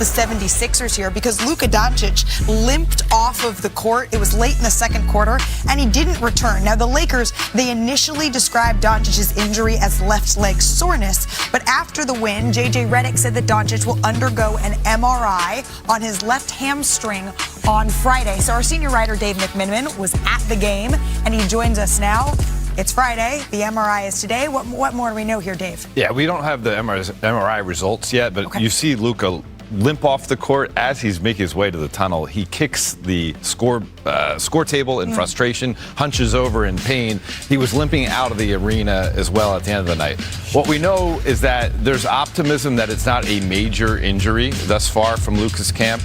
the 76ers here because Luka Doncic limped off of the court. It was late in the second quarter, and he didn't return. Now, the Lakers, they initially described Doncic's injury as left leg soreness, but after the win, J.J. Redick said that Doncic will undergo an MRI on his left hamstring on Friday. So our senior writer, Dave McMiniman, was at the game, and he joins us now. It's Friday. The MRI is today. What more do we know here, Dave? Yeah, we don't have the MRI results yet, but you see Luka limp off the court as he's making his way to the tunnel. He kicks the score table in frustration, hunches over in pain. He was limping out of the arena as well at the end of the night. What we know is that there's optimism that it's not a major injury thus far from Luka's camp.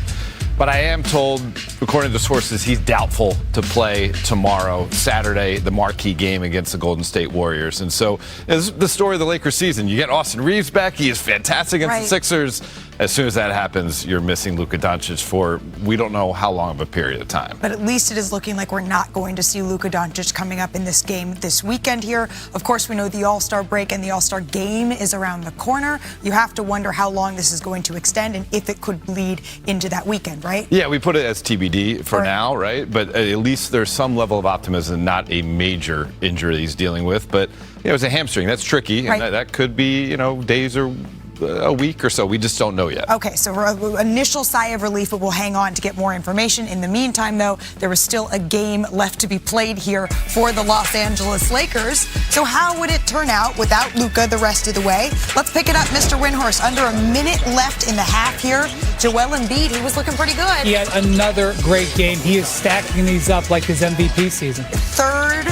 But I am told, according to sources, he's doubtful to play tomorrow, Saturday, the marquee game against the Golden State Warriors. And so it's the story of the Lakers season. You get Austin Reeves back. He is fantastic against the Sixers. As soon as that happens, you're missing Luka Doncic for we don't know how long of a period of time. But at least it is looking like we're not going to see Luka Doncic coming up in this game this weekend here. Of course, we know the All-Star break and the All-Star game is around the corner. You have to wonder how long this is going to extend and if it could bleed into that weekend, right? Yeah, we put it as TBD for now, right? But at least there's some level of optimism, not a major injury he's dealing with. But it was a hamstring. That's tricky. And that could be, days or a week or so. We just don't know yet. Okay, so initial sigh of relief, but we'll hang on to get more information. In the meantime, though, there was still a game left to be played here for the Los Angeles Lakers. So how would it turn out without Luka the rest of the way? Let's pick it up, Mr. Windhorst. Under a minute left in the half here. Joel Embiid, he was looking pretty good. He had another great game. He is stacking these up like his MVP season. Third.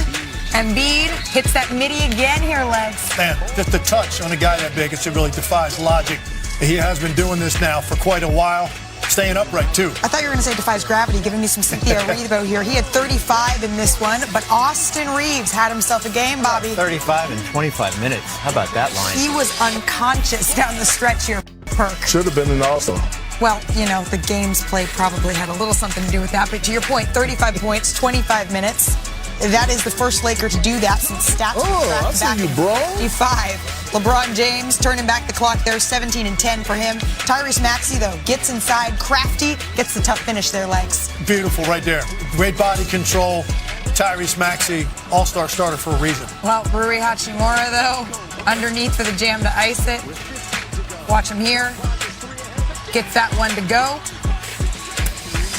Embiid hits that midi again here, Legs. Man, just a touch on a guy that big, it really defies logic. He has been doing this now for quite a while, staying upright, too. I thought you were going to say defies gravity, giving me some Cynthia Erivo here. He had 35 in this one, but Austin Reeves had himself a game, Bobby. 35 in 25 minutes. How about that line? He was unconscious down the stretch here, Perk. Should have been an All-Star. Well, the game's play probably had a little something to do with that, but to your point, 35 points, 25 minutes. That is the first Laker to do that since stats back in 55. LeBron James turning back the clock there, 17 and 10 for him. Tyrese Maxey, though, gets inside, crafty, gets the tough finish there, Legs. Beautiful right there. Great body control. Tyrese Maxey, all-star starter for a reason. Well, Rui Hachimura, though, underneath for the jam to ice it. Watch him here. Gets that one to go.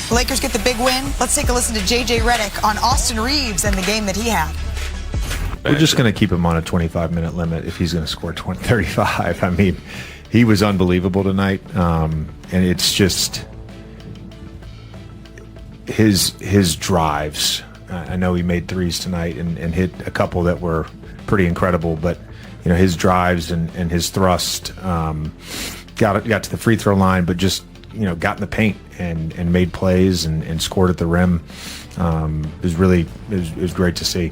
The Lakers get the big win. Let's take a listen to J.J. Redick on Austin Reeves and the game that he had. We're just going to keep him on a 25-minute limit if he's going to score 35. I mean, he was unbelievable tonight, and it's just his drives. I know he made threes tonight and hit a couple that were pretty incredible, but his drives and his thrust got to the free throw line, but just got in the paint and made plays and scored at the rim. It was great to see.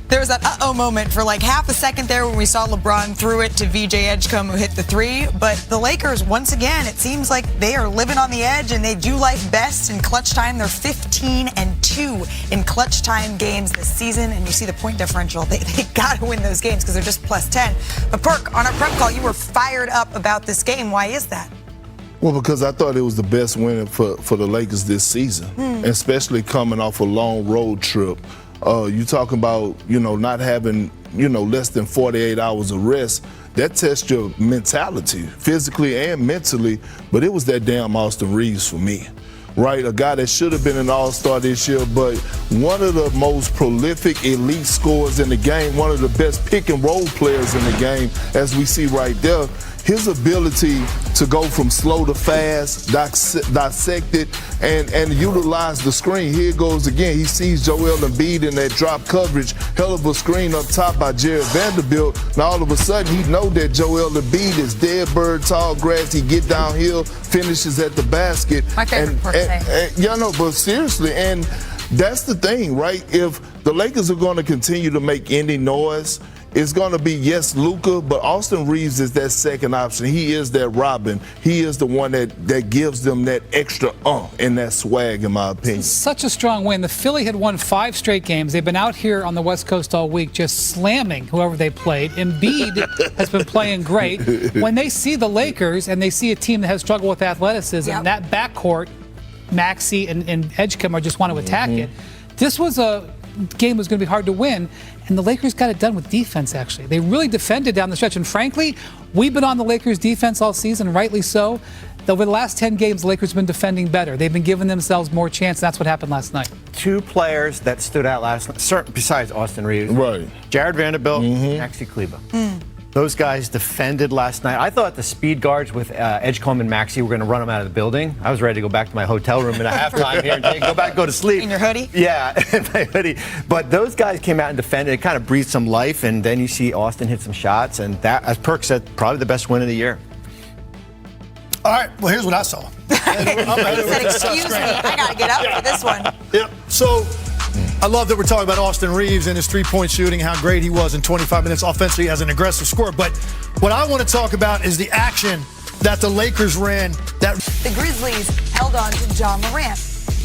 There was that uh-oh moment for like half a second there when we saw LeBron threw it to VJ Edgecombe, who hit the three. But the Lakers, once again, it seems like they are living on the edge and they do life best in clutch time. They're 15-2 in clutch time games this season. And you see the point differential. They got to win those games because they're just plus 10. But Perk, on our prep call, you were fired up about this game. Why is that? Well, because I thought it was the best win for the Lakers this season, especially coming off a long road trip. You talking about, not having, less than 48 hours of rest. That tests your mentality, physically and mentally. But it was that damn Austin Reeves for me, right? A guy that should have been an all-star this year, but one of the most prolific elite scorers in the game, one of the best pick-and-roll players in the game, as we see right there. His ability to go from slow to fast, dissect it, and utilize the screen. Here it goes again. He sees Joel Embiid in that drop coverage. Hell of a screen up top by Jared Vanderbilt. Now all of a sudden he know that Joel Embiid is dead bird, tall grass. He get downhill, finishes at the basket. My favorite part to say. But seriously, and that's the thing, right? If the Lakers are going to continue to make any noise, it's going to be, yes, Luka, but Austin Reeves is that second option. He is that Robin. He is the one that gives them that extra and that swag, in my opinion. Such a strong win. The Philly had won 5 straight games. They've been out here on the West Coast all week just slamming whoever they played. Embiid has been playing great. When they see the Lakers and they see a team that has struggled with athleticism, that backcourt, Maxey and Edgecombe just want to attack it. This was a game was going to be hard to win, and the Lakers got it done with defense, actually. They really defended down the stretch, and frankly, we've been on the Lakers' defense all season, rightly so. Over the last 10 games, the Lakers have been defending better. They've been giving themselves more chance, and that's what happened last night. 2 players that stood out last night, besides Austin Reeves. Right. Jared Vanderbilt, Maxey Kleber. Those guys defended last night. I thought the speed guards with Edgecombe and Maxey were going to run them out of the building. I was ready to go back to my hotel room at halftime here and go to sleep. In your hoodie? Yeah, in my hoodie. But those guys came out and defended. It kind of breathed some life, and then you see Austin hit some shots, and that, as Perk said, probably the best win of the year. All right, well, here's what I saw. He said, excuse me, I got to get up for this one. Yeah, so I love that we're talking about Austin Reeves and his three-point shooting, how great he was in 25 minutes offensively as an aggressive scorer. But what I want to talk about is the action that the Lakers ran. The Grizzlies held on to John Morant,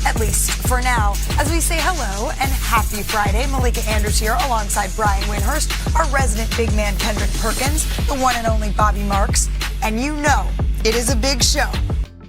at least for now. As we say hello and happy Friday, Malika Andrews here alongside Brian Windhurst, our resident big man Kendrick Perkins, the one and only Bobby Marks. And you know it is a big show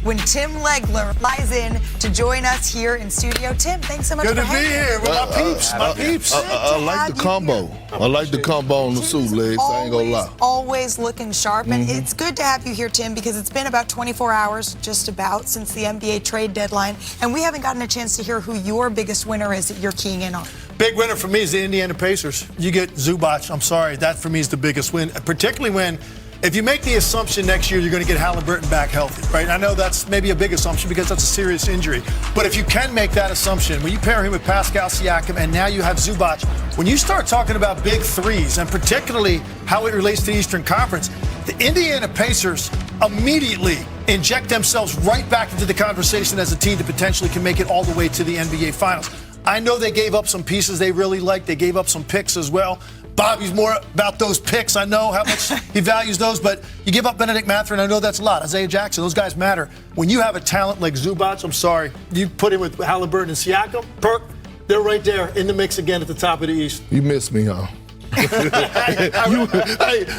when Tim Legler flies in to join us here in studio. Tim, thanks so much for Good to be here with my peeps. I like the combo. I like the combo on the suit legs. I ain't gonna lie. Always looking sharp. And it's good to have you here, Tim, because it's been about 24 hours, just about, since the NBA trade deadline. And we haven't gotten a chance to hear who your biggest winner is that you're keying in on. Big winner for me is the Indiana Pacers. You get Zubac. I'm sorry. That, for me, is the biggest win, particularly when if you make the assumption next year you're going to get Halliburton back healthy, right? I know that's maybe a big assumption because that's a serious injury. But if you can make that assumption, when you pair him with Pascal Siakam and now you have Zubac, when you start talking about big threes and particularly how it relates to the Eastern Conference, the Indiana Pacers immediately inject themselves right back into the conversation as a team that potentially can make it all the way to the NBA Finals. I know they gave up some pieces they really liked. They gave up some picks as well. Bobby's more about those picks. I know how much he values those, but you give up Benedict Mathurin, I know that's a lot. Isaiah Jackson, those guys matter. When you have a talent like Zubac, I'm sorry, you put him with Halliburton and Siakam, Perk, they're right there in the mix again at the top of the East. You missed me, huh?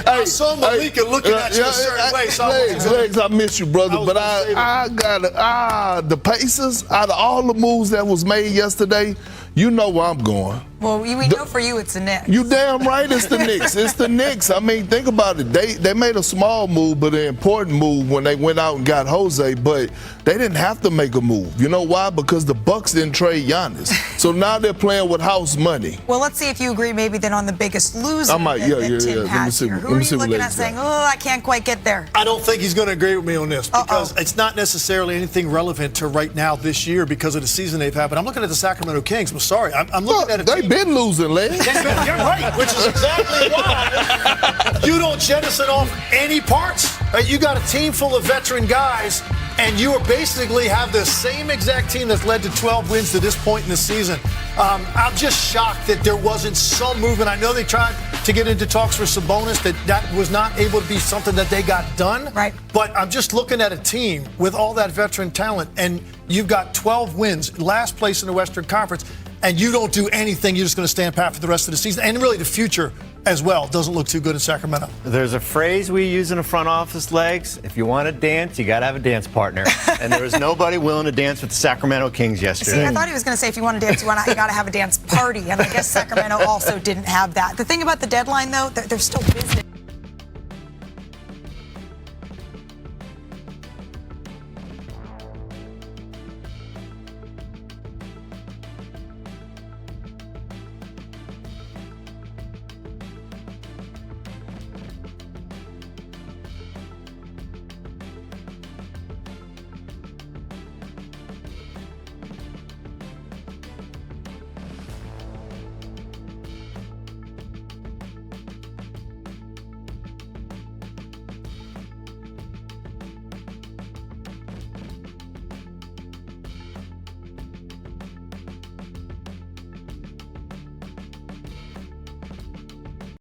I saw Malika looking at you a certain way. So Legs, I miss you, brother. But I got the Pacers, out of all the moves that was made yesterday, you know where I'm going. Well, we know for you it's the Knicks. You damn right it's the Knicks. It's the Knicks. I mean, think about it. They made a small move, but an important move when they went out and got Jose, but they didn't have to make a move. You know why? Because the Bucks didn't trade Giannis. So now they're playing with house money. Well, let's see if you agree maybe then on the biggest loser I might, that Tim has here. Who are you looking at saying, oh, I can't quite get there? I don't think he's going to agree with me on this because it's not necessarily anything relevant to right now this year because of the season they've had. But I'm looking at the Sacramento Kings. I'm sorry. I'm looking at a team. They've been losing, Larry. You're right, which is exactly why you don't jettison off any parts. Right? You got a team full of veteran guys, and you basically have the same exact team that's led to 12 wins to this point in the season. I'm just shocked that there wasn't some movement. I know they tried to get into talks for Sabonis, that was not able to be something that they got done. Right. But I'm just looking at a team with all that veteran talent, and you've got 12 wins, last place in the Western Conference, and you don't do anything. You're just going to stand pat for the rest of the season. And really the future as well doesn't look too good in Sacramento. There's a phrase we use in the front office, Legs. If you want to dance, you got to have a dance partner. And there was nobody willing to dance with the Sacramento Kings yesterday. See, I thought he was going to say if you want to dance, you got to have a dance party. And I guess Sacramento also didn't have that. The thing about the deadline, though, there's still business.